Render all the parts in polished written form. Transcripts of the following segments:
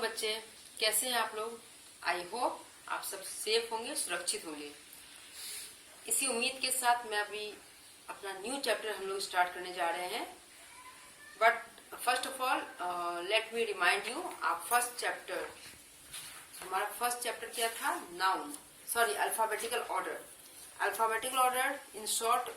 बच्चे, कैसे हैं आप लोग। आई होप आप सब सेफ होंगे, सुरक्षित होंगे। इसी उम्मीद के साथ मैं अभी अपना न्यू चैप्टर हम लोग स्टार्ट करने जा रहे हैं। But first of all let me remind you, आप हमारा फर्स्ट चैप्टर क्या था? Noun, sorry alphabetical order. Alphabetical order in short,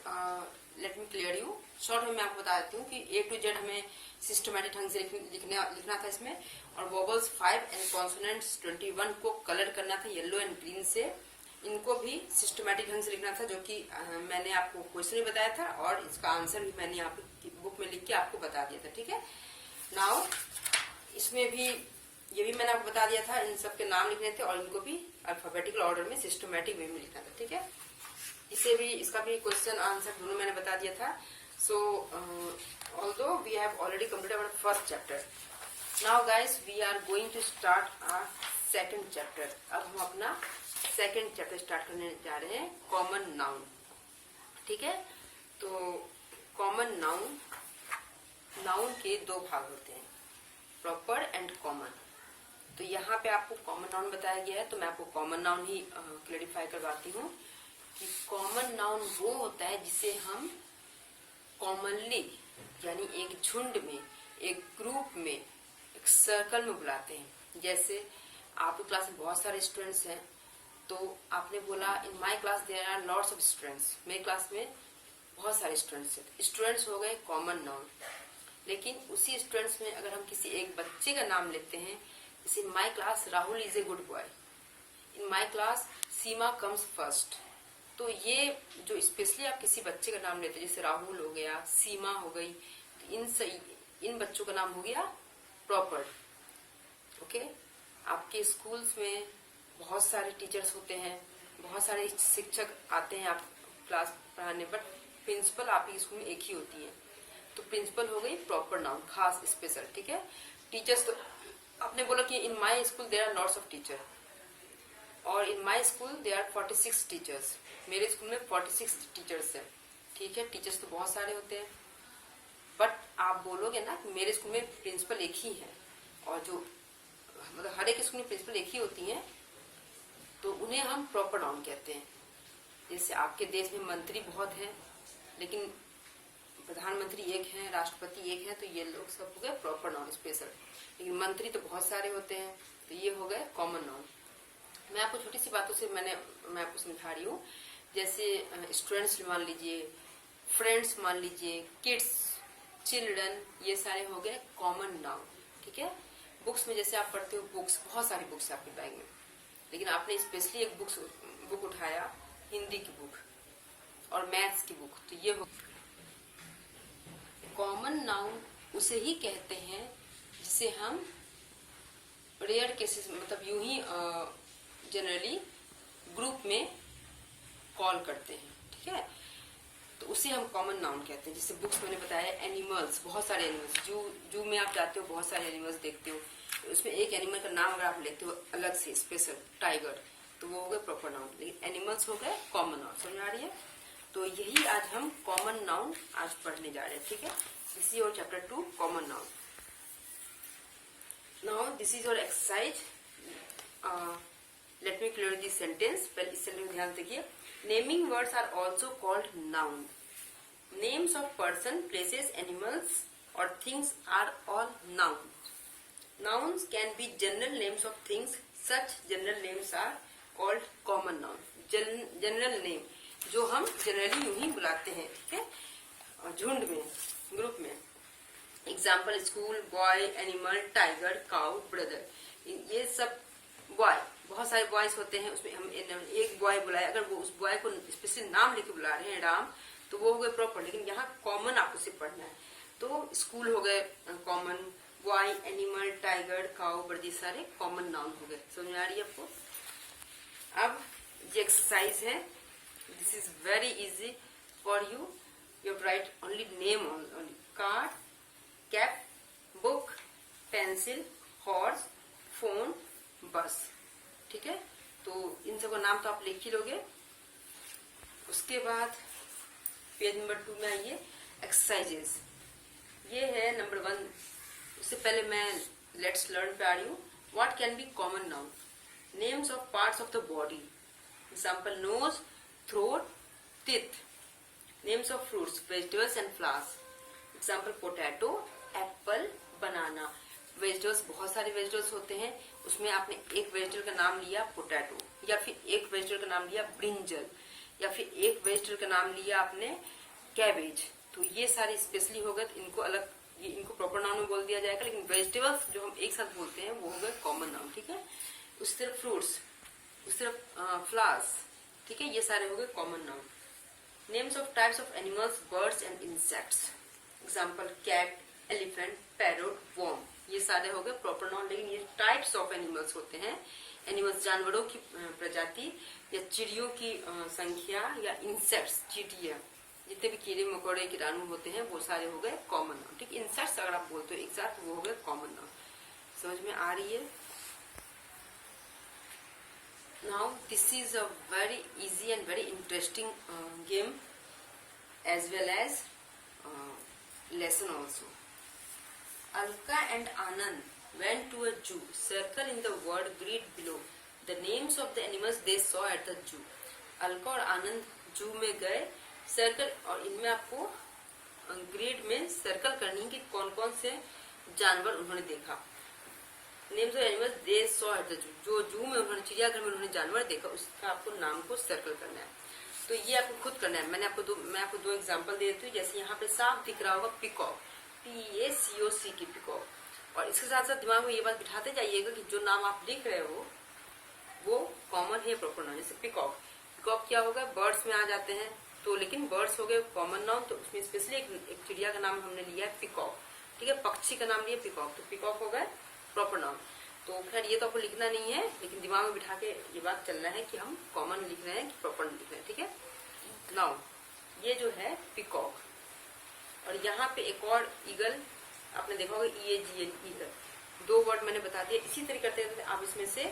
late me clear you. Short में मैं आपको बता देती हूँ कि ए टू जेड हमें सिस्टमैटिक ढंग से लिखना था इसमें, और वोबल्स 5 एंड कॉन्सोनेंट्स 21 को कलर करना था येलो एंड ग्रीन से। इनको भी सिस्टमैटिक ढंग से लिखना था, जो कि मैंने आपको क्वेश्चन भी बताया था और इसका आंसर भी मैंने यहाँ पे बुक में लिख के आपको बता दिया था। ठीक है, नाउ इसमें भी ये भी मैंने आपको बता दिया था, इन सब के नाम लिखने थे और इनको भी अल्फाबेटिकल ऑर्डर में सिस्टमैटिक वे में लिखना था। ठीक है, इसे भी, इसका भी क्वेश्चन आंसर दोनों मैंने बता दिया था। So although we have already completed our first chapter, now guys we are going to start our second chapter. अब हम अपना सेकंड चैप्टर स्टार्ट करने जा रहे हैं, कॉमन नाउन। ठीक है, तो कॉमन नाउन, नाउन के दो भाग होते हैं, प्रॉपर एंड कॉमन। तो यहाँ पे आपको कॉमन नाउन बताया गया है, तो मैं आपको कॉमन नाउन ही क्लैरिफाई करवाती हूँ कि कॉमन नाउन वो होता है जिसे हम कॉमनली, यानी एक झुंड में, एक ग्रुप में, एक सर्कल में बुलाते हैं। जैसे आपकी क्लास में बहुत सारे स्टूडेंट्स हैं, तो आपने बोला in my class there are lots of students, मेरी क्लास में बहुत सारे स्टूडेंट्स हैं। स्टूडेंट्स हो गए कॉमन नाउन। लेकिन उसी स्टूडेंट्स में अगर हम किसी एक बच्चे का नाम लेते हैं, जैसे my class Rahul is a good boy, in my class Seema comes first, तो ये जो स्पेशली आप किसी बच्चे का नाम लेते हैं, जैसे राहुल हो गया, सीमा हो गई, तो इन बच्चों का नाम हो गया प्रॉपर। ओके, आपके स्कूल्स में बहुत सारे टीचर्स होते हैं, बहुत सारे शिक्षक आते हैं आप क्लास पढ़ाने, बट प्रिंसिपल आपके स्कूल में एक ही होती है, तो प्रिंसिपल हो गई प्रॉपर नाउन, खास स्पेशल। ठीक है, टीचर्स तो आपने बोला कि in my school there are lots of teacher, और in my school there are 46 teachers, मेरे स्कूल में 46 टीचर्स हैं। ठीक है, टीचर्स तो बहुत सारे होते हैं, बट आप बोलोगे ना कि मेरे स्कूल में प्रिंसिपल एक ही है, और जो मतलब हर एक स्कूल में प्रिंसिपल एक ही होती है, तो उन्हें हम प्रॉपर नाउन कहते हैं। जैसे आपके देश में मंत्री बहुत हैं, लेकिन प्रधानमंत्री एक है, राष्ट्रपति एक है, तो ये लोग सब हो गए प्रॉपर नाउन स्पेशल। लेकिन मंत्री तो बहुत सारे होते हैं, तो ये हो गए कॉमन नाउन। मैं आपको छोटी सी बातों से मैं आपको समझा रही हूँ। जैसे स्टूडेंट्स मान लीजिए, फ्रेंड्स मान लीजिए, किड्स, चिल्ड्रन, ये सारे हो गए कॉमन नाउन। ठीक है, बुक्स में जैसे आप पढ़ते हो, बुक्स, बहुत सारी बुक्स है आपके बैग में, लेकिन आपने स्पेशली एक बुक उठाया, हिंदी की बुक और मैथ्स की बुक, तो ये हो कॉमन नाउन। उसे ही कहते हैं जिसे हम रेयर केसेस, मतलब यूं ही जनरली ग्रुप में कॉल करते हैं। ठीक है, तो उसे हम कॉमन नाउन कहते हैं। जैसे बुक्स मैंने बताया, एनिमल्स, बहुत सारे एनिमल्स, जू में आप जाते हो, बहुत सारे एनिमल्स देखते हो, तो उसमें एक एनिमल का नाम अगर आप लेते हो अलग से स्पेशल, टाइगर, तो वो हो गए प्रॉपर नाउन। लेकिन एनिमल्स हो गए कॉमन नाउन। समझ आ रही है? तो यही आज हम कॉमन नाउन आज पढ़ने जा रहे हैं। ठीक है, this is your chapter 2, common noun. Now this is your exercise, let me clear this sentence. पहले इस सेंटेंस में ध्यान देखिए, naming words are also called noun. Names of person, places, animals और things are all noun. Nouns can be general names of things. Such general names are called common noun. General name जो हम generally यूं ही बुलाते हैं। ठीक है, झुंड में, ग्रुप में। Example, school, boy, animal, tiger, cow, brother, ये सब बॉय, बहुत सारे बॉयज होते हैं, उसमें हम एक बॉय बुलाए, अगर वो उस बॉय को स्पेशली नाम लेके बुला रहे हैं, राम, तो वो हो गए प्रॉपर। लेकिन यहाँ कॉमन आपको सिर्फ पढ़ना है, तो स्कूल हो गए common, boy, animal, tiger, cow, bird, सारे कॉमन नाउन हो गए। समझ आ रही है आपको? अब ये एक्सरसाइज है, this is very easy for you. You right only name, only car, cap, book, pencil, horse, phone, बस। ठीक है, तो इन सबका नाम तो आप लिख ही लोगे। उसके बाद पेज नंबर 2 में आइए, एक्सरसाइजेस। ये है नंबर 1। उससे पहले मैं लेट्स लर्न पे आ रही हूँ। What can be common noun? Names of parts of the body. Example, nose, throat, teeth. Names of fruits, vegetables and flowers. Example, potato, apple, banana. Vegetables, बहुत सारे वेजिटेबल्स होते हैं, उसमें आपने एक वेजिटेबल का नाम लिया पोटैटो, या फिर एक वेजिटेबल का नाम लिया ब्रिंजल, या फिर एक वेजिटेबल का नाम लिया आपने कैबेज. तो ये सारे स्पेशली हो गए, इनको अलग, ये इनको प्रॉपर नाउन में बोल दिया जाएगा. लेकिन वेजिटेबल्स जो हम एक साथ बोलते हैं वो हो गए कॉमन नाउन. ठीक है. उस तरफ फ्रूट्स, उस तरफ फ्लावर्स. ठीक है, ये सारे हो गए common noun. Names of types of animals, birds and insects. Example, cat, elephant, parrot, worm. ये सारे हो गए प्रॉपर नाउन. लेकिन ये टाइप्स ऑफ एनिमल्स होते हैं. एनिमल्स जानवरों की प्रजाति, या चिड़ियों की संख्या, या इंसेक्ट्स, चींटियां, जितने भी कीड़े मकोड़े कीटाणु होते हैं वो सारे हो गए कॉमन नाउन. ठीक, इंसेक्ट्स अगर आप बोलते हो एक साथ वो हो गए कॉमन नाउन. समझ में आ रही है? Now this is a very easy and very interesting game as well as lesson also. Alka and Anand went to a zoo. Circle in the word grid below the names of the animals they saw at the zoo. Alka और आनंद जू में गए. Circle, और इनमें आपको grid में circle करनी है कि कौन कौन से जानवर उन्होंने देखा. Names of animals they saw at the zoo. जो जू में उन्होंने, चिड़ियाघर में उन्होंने जानवर देखा, उसका आपको नाम को सर्कल करना है. तो ये आपको खुद करना है. मैं आपको दो एग्जांपल दे देती हूँ. जैसे यहाँ पे सांप दिख रहा होगा, पिकॉक, PACOC की पिकॉक. और इसके साथ साथ दिमाग में ये बात बिठाते जाइएगा कि जो नाम आप लिख रहे हो वो कॉमन है, प्रॉपर नाउन. जैसे पिकॉक, पिकॉक क्या होगा, बर्ड्स में आ जाते हैं. तो लेकिन बर्ड्स हो गए कॉमन नाउन, तो उसमें स्पेशली एक चिड़िया का नाम हमने लिया है पिकॉक. ठीक है, पक्षी का नाम लिया पिकॉक, तो पिकॉक हो गए प्रॉपर नाउन. तो खैर ये तो आपको लिखना नहीं है, लेकिन दिमाग में बिठा के ये बात चलना है कि हम कॉमन लिख रहे हैं कि प्रॉपर लिख रहे हैं. ठीक है. नाउ ये जो है पिकॉक, और यहाँ पे एक और ईगल आपने देखा होगा, EAGL, ईगल. दो वर्ड मैंने बता दिया. इसी तरह करते करते आप इसमें से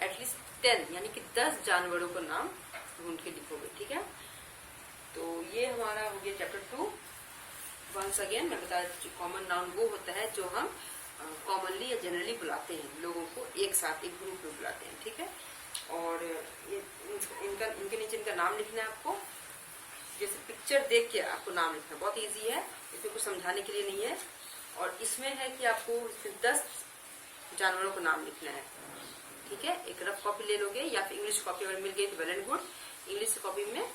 एटलीस्ट 10 यानी कि 10 जानवरों का नाम ढूंढ के लिखोगे. ठीक है. तो ये हमारा हो गया चैप्टर 2. वंस अगेन मैं बता देती हूँ, कॉमन नाउन वो होता है जो हम कॉमनली या जनरली बुलाते हैं, लोगों को एक साथ एक ग्रुप में बुलाते हैं. ठीक है. और ये इनके नीचे इनका नाम लिखना है आपको. जैसे पिक्चर देख के आपको नाम लिखना, बहुत इजी है, इसमें कुछ समझाने के लिए नहीं है. और इसमें है कि आपको 10 जानवरों का नाम लिखना है. ठीक है. एक रफ कॉपी ले लोगे, या फिर इंग्लिश कॉपी अगर मिल गई तो well and good. English copy में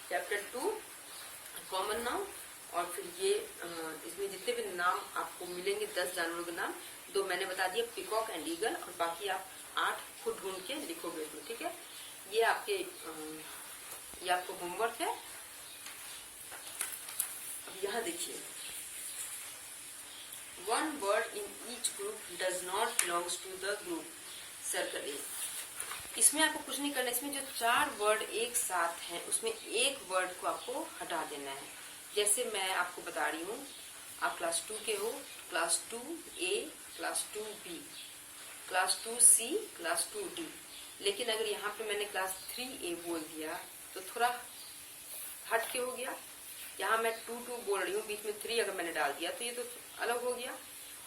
चैप्टर 2 कॉमन नाउन, और फिर ये इसमें जितने भी नाम आपको मिलेंगे 10 जानवरों के नाम, 2 मैंने बता दिया, पिकॉक एंड ईगल, और बाकी आप 8 खुद ढूंढ के लिखोगे इसमें. ठीक है. ये आपको होमवर्क है. अब यहाँ देखिए, one word in each group does not belongs to the group. Circle A. इसमें आपको कुछ नहीं करना. इसमें जो 4 वर्ड एक साथ हैं उसमें एक वर्ड को आपको हटा देना है. जैसे मैं आपको बता रही हूँ, आप क्लास 2 के हो, class 2A, class 2B, class 2C, class 2D. लेकिन अगर यहाँ पे मैंने क्लास 3A बोल दिया तो थोड़ा हट के हो गया. यहाँ मैं 2 बोल रही हूँ, बीच में 3 अगर मैंने डाल दिया तो ये तो अलग हो गया.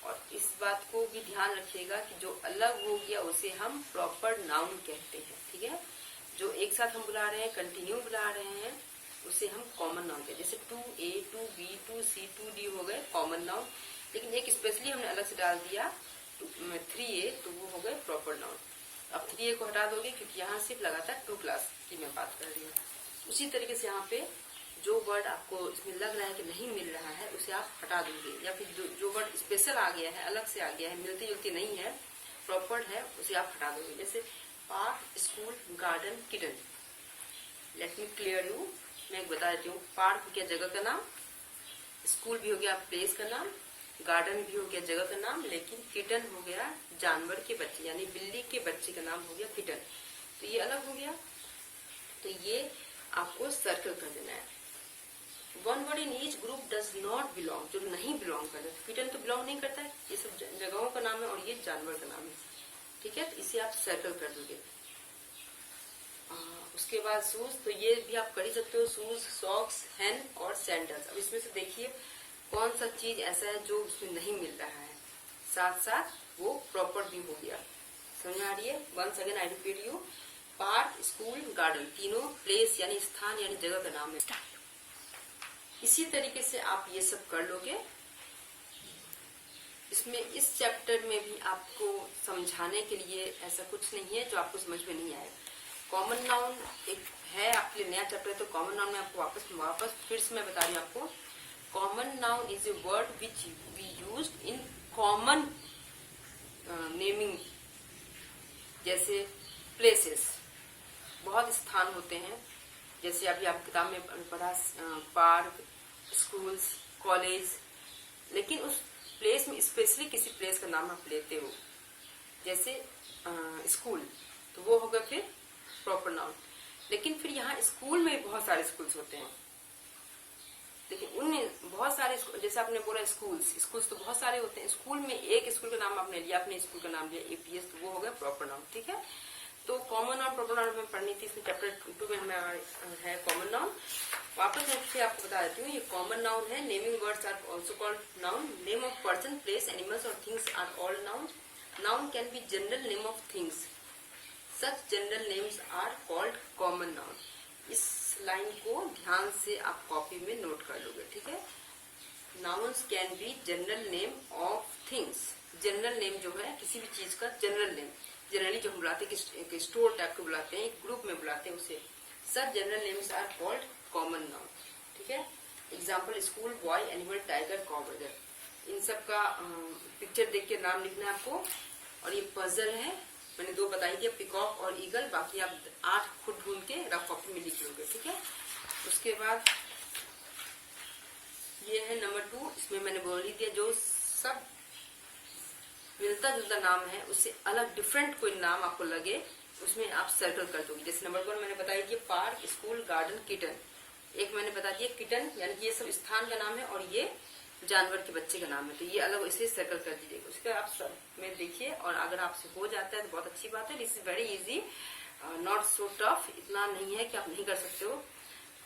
और इस बात को भी ध्यान रखिएगा कि जो अलग हो गया उसे हम प्रॉपर नाउन कहते हैं. ठीक है. जो एक साथ हम बुला रहे हैं, कंटिन्यू बुला रहे हैं, उसे हम कॉमन नाउन कहते हैं. जैसे 2A, 2B, 2C, 2D हो गए कॉमन नाउन. लेकिन एक स्पेशली हमने अलग से डाल दिया 3A, तो वो हो गए प्रॉपर नाउन. अब 3A को हटा दोगे क्योंकि यहाँ सिर्फ लगातार 2 क्लास की मैं बात कर रही हूँ. उसी तरीके से यहाँ पे जो वर्ड आपको इसमें लग रहा है कि नहीं मिल रहा है उसे आप हटा दोगे, या फिर जो वर्ड स्पेशल आ गया है, अलग से आ गया है, मिलती जुलती नहीं है, प्रॉपर है, उसे आप हटा दोगे. जैसे park, school, garden, kitten. Late me clear you. मैं बता देती हूँ. पार्क हो गया जगह का नाम, स्कूल भी हो गया प्लेस का नाम, गार्डन भी हो गया जगह का नाम, लेकिन किटन हो गया जानवर के बच्चे, यानी बिल्ली के बच्चे का नाम हो गया किटन. तो ये अलग हो गया. तो ये आपको सर्कल कर देना है. One word in each group does not belong, जो नहीं बिलोंग करता. किटन तो बिलोंग नहीं करता है, ये सब जगहों का नाम है और ये जानवर का नाम है. ठीक है. तो इसे आप सर्कल कर दोगे. उसके बाद शूज, तो ये भी आप कर ही सकते हो. शूज, सॉक्स, हैन और सैंडल्स. अब इसमें से देखिए कौन सा चीज ऐसा है जो उसमें नहीं मिल रहा है, साथ साथ वो प्रॉपर भी हो गया. आ रही है? Once again I repeat you, park, school, garden, तीनों प्लेस यानी स्थान यानी जगह का नाम है। इसी तरीके से आप ये सब कर लोगे। इसमें इस चैप्टर में भी आपको समझाने के लिए ऐसा कुछ नहीं है जो आपको समझ में नहीं आए। कॉमन नाउन एक है आपके लिए नया चैप्टर है, तो कॉमन नाउन में आपको वापस फिर से मैं बता रही हूँ आपको। Common noun is a word which we used in common naming, जैसे प्लेसेस, बहुत स्थान होते हैं, जैसे अभी आप किताब में पढ़ा पार्क, स्कूल्स, कॉलेज, लेकिन उस प्लेस में स्पेशली किसी प्लेस का नाम आप लेते हो, जैसे स्कूल, तो वो होगा फिर प्रॉपर नाउन। लेकिन फिर यहाँ स्कूल में बहुत सारे स्कूल्स होते हैं, लेकिन उनमें बहुत सारे, जैसे आपने बोला स्कूल्स तो बहुत सारे होते हैं। स्कूल में एक स्कूल का नाम आपने लिया, अपने स्कूल का नाम लिया एपीएस, तो वो हो गया प्रॉपर नाउन। ठीक है, तो कॉमन नाउन प्रॉपर नाउन हमें पढ़नी थी, इसमें चैप्टर 2 में हमें है कॉमन नाउन। वापस मैं फिर आपको बता देती हूँ, ये कॉमन नाउन है। Naming words are also called noun. Name of person, place, animals और things are all noun. Noun can be general name of things, such general names are called common noun. इस line को ध्यान से आप copy में note कर लोगे। ठीक है, nouns can be general name of things. General name जो है किसी भी चीज का जनरल नेम, जनरली जो हम बुलाते हैं, एक स्टोर टाइप को बुलाते हैं, एक ग्रुप में बुलाते हैं उसे, सब general names are called common noun. ठीक है, example school, boy, animal, tiger, cow, burger, इन सब का पिक्चर देख के नाम लिखना है आपको। और ये पजल है, मैंने 2 बताई थी, पिकॉक और ईगल, बाकी आप 8 खुद ढूंढ के रफ कॉपी में लिख लोगे। ठीक है, उसके बाद ये है नंबर 2, इसमें मैंने बोल ही दिया, जो सब मिलता जुलता नाम है उससे अलग डिफरेंट कोई नाम आपको लगे, उसमें आप सर्कल कर दोगे। जैसे नंबर 1 मैंने बताई थी पार्क, स्कूल, गार्डन, किटन। एक मैंने बता दिया किटन, यानी कि ये सब स्थान का नाम है और ये जानवर के बच्चे का नाम है, तो ये अलग इसे सर्कल कर दीजिएगा। उसके आप सब में देखिए, और अगर आपसे हो जाता है तो बहुत अच्छी बात है। This is very easy, not so tough, इतना नहीं है कि आप नहीं कर सकते हो।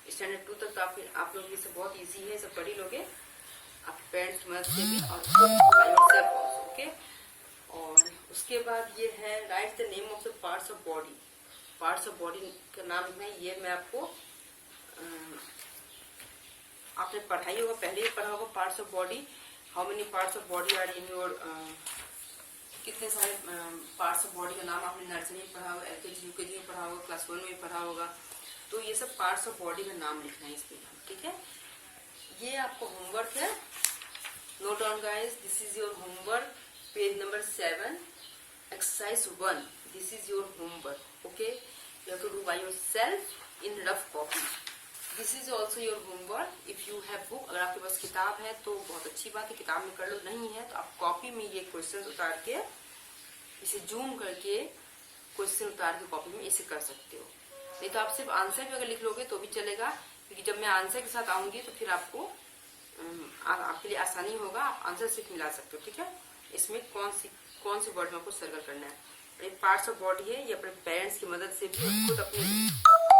स्टैंडर्ड 2 तक तो आप लोग ये सब बहुत इजी है, सब पढ़ ही लोगे, आप पेरेंट्स की मदद से भी और ओके। और उसके बाद ये है right the name of the parts of body. Parts of body का नाम लिखना है, ये मैं आपको आपने पढ़ाई होगा, पहले ही पढ़ा होगा parts of body. How many parts of body are in your, कितने सारे पार्ट्स ऑफ बॉडी का नाम आपने नर्सरी में पढ़ा होगा, एलकेजी यूकेजी में पढ़ा होगा, क्लास 1 में पढ़ा होगा, तो ये सब पार्ट्स ऑफ बॉडी का नाम लिखना है इसमें। ठीक है, ये आपको होमवर्क है, note on guys, this is your homework, page number 7, exercise 1, this is your homework. Okay, you have to do by yourself in rough copy. This is also your homework if you have book. अगर आपके पास किताब है तो बहुत अच्छी बात है, किताब में कर लो, नहीं है तो आप कॉपी में ये क्वेश्चन उतार के, इसे जूम करके क्वेश्चन उतार के कॉपी में इसे कर सकते हो। नहीं तो आप सिर्फ आंसर भी अगर लिख लोगे तो भी चलेगा, क्योंकि जब मैं आंसर के साथ आऊंगी तो फिर आपको आपके लिए आसानी होगा, आप आंसर सिर्फ मिला सकते हो। ठीक है, इसमें कौन सी वर्ड में आपको सर्कल करना है। ये पार्ट्स ऑफ बॉडी है, ये अपने पेरेंट्स की मदद से भी, खुद अपनी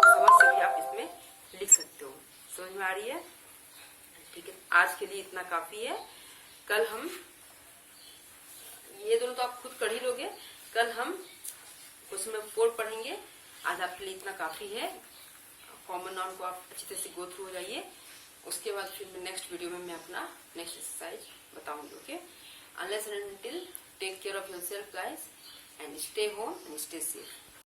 समझ से भी आप इसमें लिख सकते हो। समझ में आ रही है? ठीक है, आज के लिए इतना काफी है। कल हम ये दोनों तो आप खुद कर ही लोगे, कल हम क्वेश्चन नंबर 4 पढ़ेंगे। आज आपके लिए इतना काफी है। कॉमन नाउन को आप अच्छी तरह से गो थ्रू हो जाइए, उसके बाद फिर नेक्स्ट वीडियो में मैं अपना नेक्स्ट एक्सरसाइज बताऊंगी। Okay, unless and until, take care of yourself guys and stay home and stay safe.